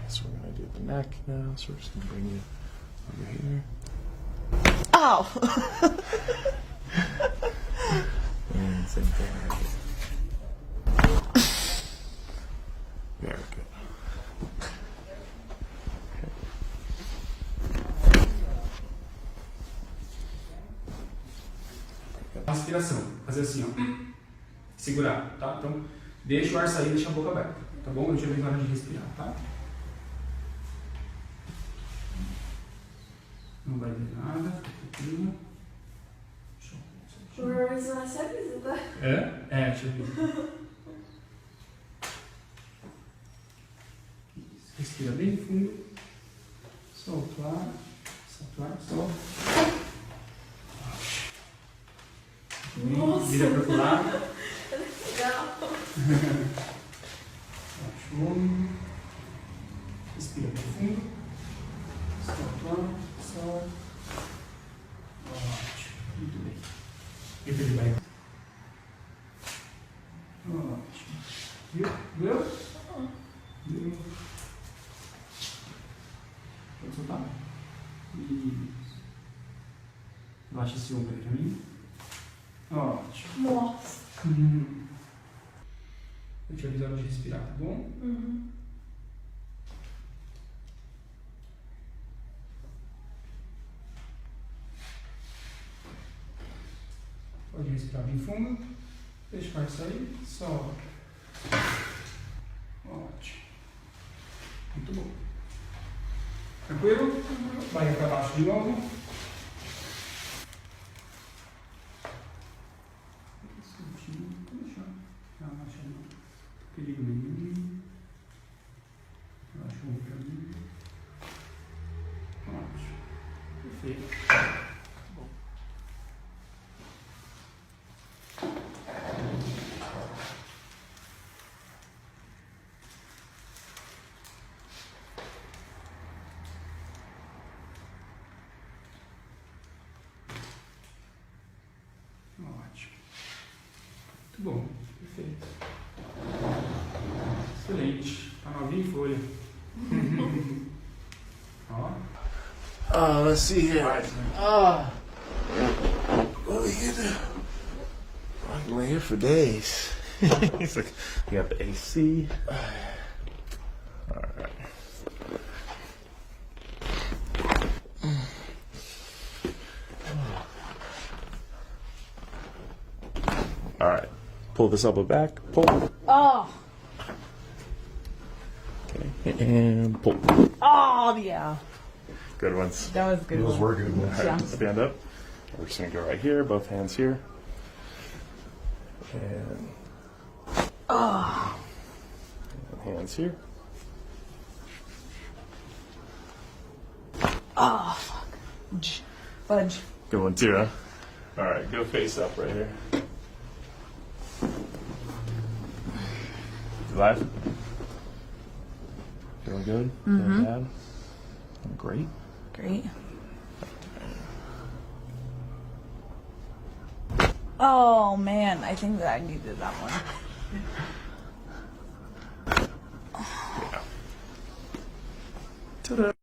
So we're gonna do the neck now. So we're just gonna bring you over here. Oh. And same thing right here. Very good. Respiração, fazer assim, ó. Segurar, tá? Então, deixa o ar sair, deixa a boca aberta, tá bom? Eu já vi na hora de respirar, tá? Não vai ver nada, tranquilo. Mas não é sério, tá? É, deixa eu ver. Isso. Respira bem fundo. Solta o ar. Solta o ar. Solta. Nossa. Vira para o lado. Legal. Show. Respira bem fundo. Solta o ar. Solta. Ótimo. Muito bem. E ele vai. Ótimo. Viu? Viu? Viu? Pode soltar? Isso. Baixa esse ombro aí pra mim. Ótimo. Nossa. Eu te aviso a hora de respirar, tá bom? Uhum. Pode respirar bem fundo. Deixa o ar sair. Solta. Ótimo. Muito bom. Tranquilo? Vai para baixo de novo. Relaxa, não. Perigo nenhum. Relaxa o ombro pra mim. Ótimo. Perfeito. Bom. Ótimo. Muito bom. Perfeito. Excelente. Tá novinho em folha. Ó. Let's see here. Faz, né? What are you gonna do? I can lay here for days. He's like, you got the AC. All right. All right. Pull this elbow back. Pull. Oh. Okay. And pull. Oh, yeah. Good ones. That was a good. Those one. were good ones. All right, Yeah. stand up. We're just gonna go right here, both hands here. And hands here. Oh, fuck. Fudge. Good one too, huh? All right, go face up right here. You alive? Feeling good? Feeling bad? Great. Great. Oh man, I think that I needed that one. Ta-da.